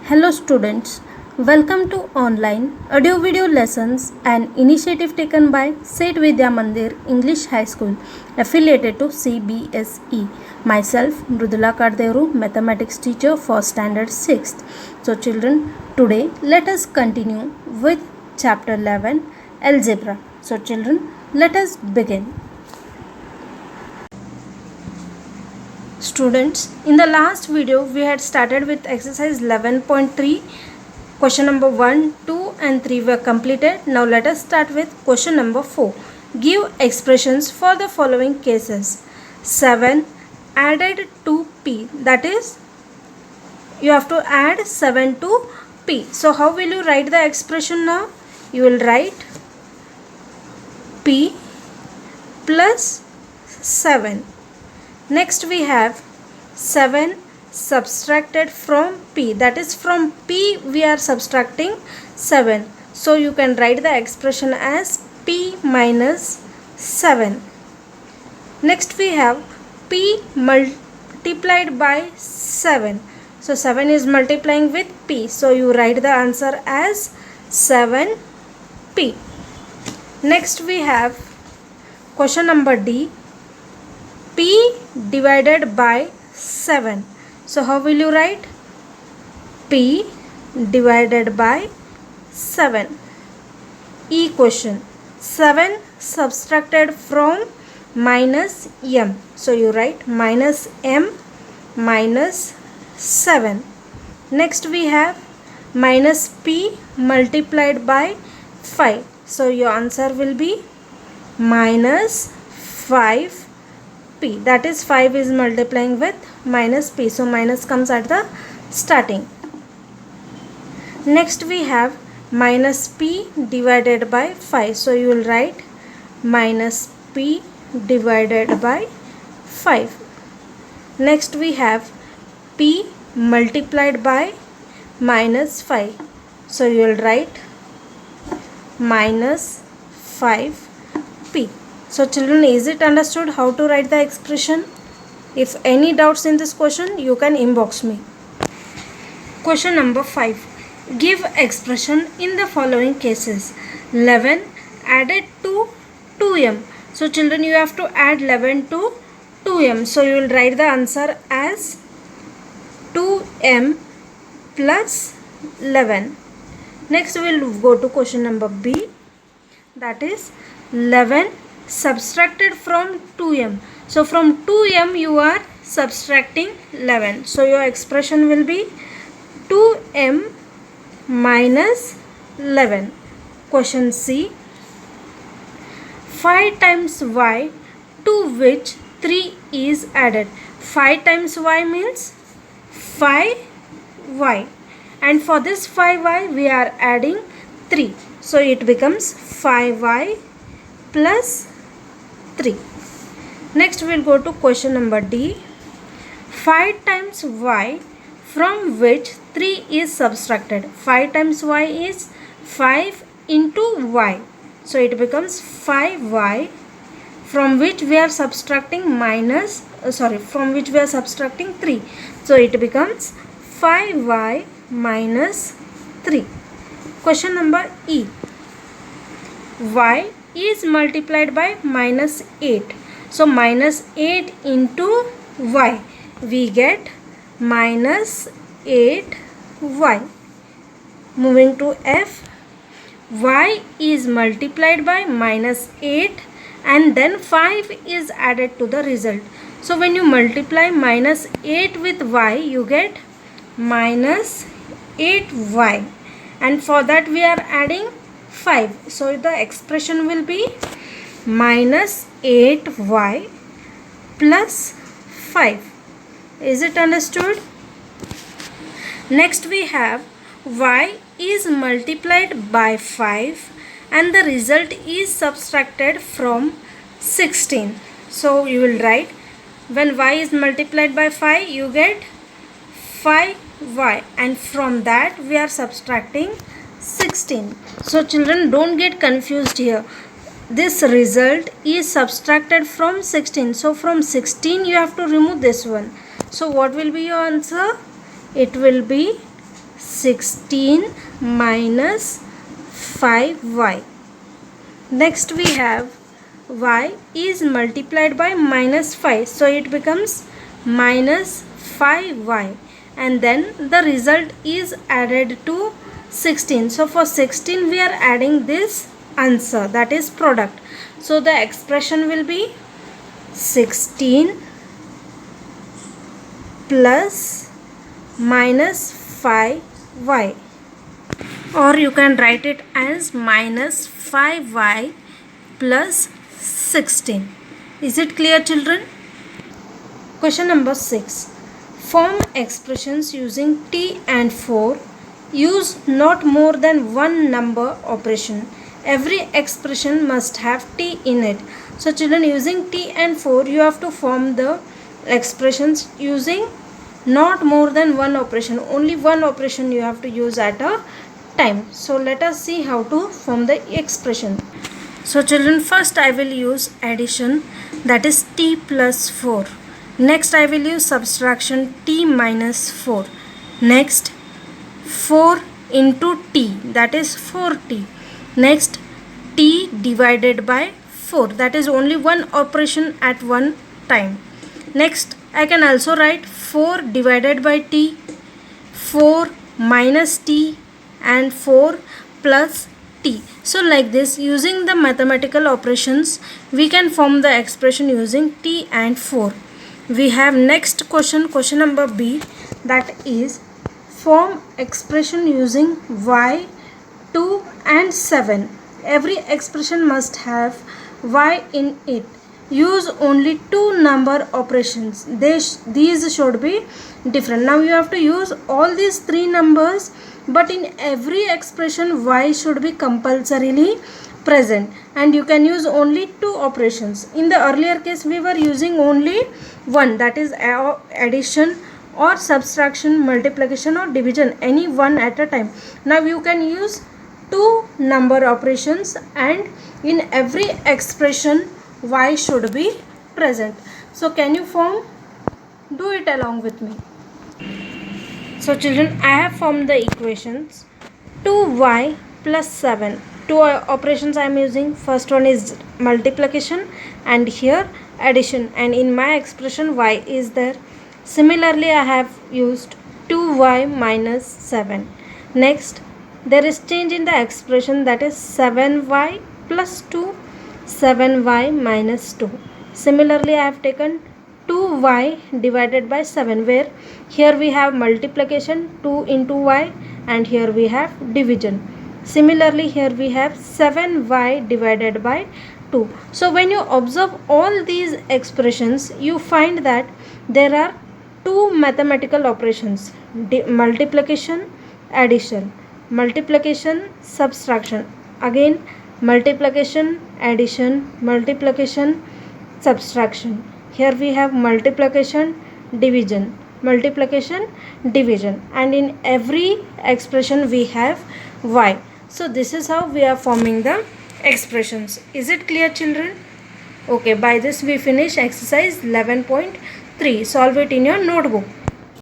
Hello students, welcome to online audio video lessons, an initiative taken by Seth Vidya Mandir English High School affiliated to CBSE. Myself Mrudula Karderu, mathematics teacher for standard 6th. So children, today let us continue with chapter 11 algebra. So children, let us begin. Students, in the last video we had started with exercise 11.3. question number 1, 2 and 3 were completed. Now let us start with question number 4. Give expressions for the following cases. 7 added to p, that is you have to add 7 to p. So how will you write the expression now? You will write p plus 7. Next we have 7 subtracted from p, that is from p we are subtracting 7. So you can write the expression as p minus 7. Next we have p multiplied by 7. So 7 is multiplying with p. So you write the answer as 7p. Next we have question number D. P divided by 7. So how will you write? P divided by 7. E question. 7 subtracted from minus m. So you write minus m minus 7. Next we have minus p multiplied by 5. So your answer will be minus 5 p, that is 5 is multiplying with minus p, so minus comes at the starting. Next we have minus p divided by 5. So you will write minus p divided by 5. Next we have p multiplied by minus 5. So you will write minus 5p. So children, is it understood how to write the expression? If any doubts in this question, you can inbox me. Question number 5. Give expression in the following cases. 11 added to 2m. So children, you have to add 11 to 2m. So you will write the answer as 2m plus 11. Next we will go to question number B. That is 11 subtracted from 2m. So from 2m you are subtracting 11. So your expression will be 2m minus 11. Question C. 5 times y to which 3 is added. 5 times y means 5y. And for this 5y we are adding 3. So it becomes 5y plus 3. Next we will go to question number D. 5 times y from which 3 is subtracted. 5 times y is 5 into y. So it becomes 5y from which we are subtracting from which we are subtracting 3. So it becomes 5y minus 3. Question number E. Y is multiplied by minus 8. So minus 8 into y, we get minus 8y. Moving to F. Y is multiplied by minus 8 and then 5 is added to the result. So when you multiply minus 8 with y, you get minus 8y. And for that we are adding 5. So the expression will be minus 8y plus 5. Is it understood? Next we have y is multiplied by 5 and the result is subtracted from 16. So you will write when y is multiplied by 5 you get 5y and from that we are subtracting 16. So children, don't get confused here. This result is subtracted from 16. So from 16 you have to remove this one. So what will be your answer? It will be 16 minus 5y. Next we have y is multiplied by minus 5, so it becomes minus 5y, and then the result is added to 16. So for 16 we are adding this answer, that is product. So the expression will be 16 plus minus 5y, or you can write it as minus 5y plus 16. Is it clear, children? Question number 6. Form expressions using t and 4. Use not more than one number operation. Every expression must have t in it. So children, using t and 4 you have to form the expressions using not more than one operation. Only one operation you have to use at a time. So let us see how to form the expression. So children, first I will use addition, that is t plus 4. Next I will use subtraction, t minus 4. Next 4 into t, that is 4t. Next t divided by 4, that is only one operation at one time. Next I can also write 4 divided by t, 4 minus t, and 4 plus t. So like this, using the mathematical operations we can form the expression using t and 4. We have next question, question number B, that is form expression using y, 2 and 7. Every expression must have y in it. Use only two number operations. These should be different. Now you have to use all these three numbers, but in every expression y should be compulsorily present, and you can use only two operations. In the earlier case we were using only one, that is addition or subtraction, multiplication or division, any one at a time. Now you can use two number operations, and in every expression y should be present. So can you form? Do it along with me. So children, I have formed the equations. 2y plus 7. Two operations I am using. First one is multiplication and here addition, and in my expression y is there. Similarly I have used 2y minus 7. Next there is change in the expression, that is 7y plus 2, 7y minus 2. Similarly I have taken 2y divided by 7, where here we have multiplication 2 into y, and here we have division. Similarly here we have 7y divided by 2. So when you observe all these expressions, you find that there are two mathematical operations, multiplication, addition, multiplication, subtraction, again multiplication, addition, multiplication, subtraction. Here we have multiplication, division, multiplication, division, and in every expression we have y. So this is how we are forming the expressions. Is it clear, children? Okay, by this we finish exercise 11.3. Solve it in your notebook.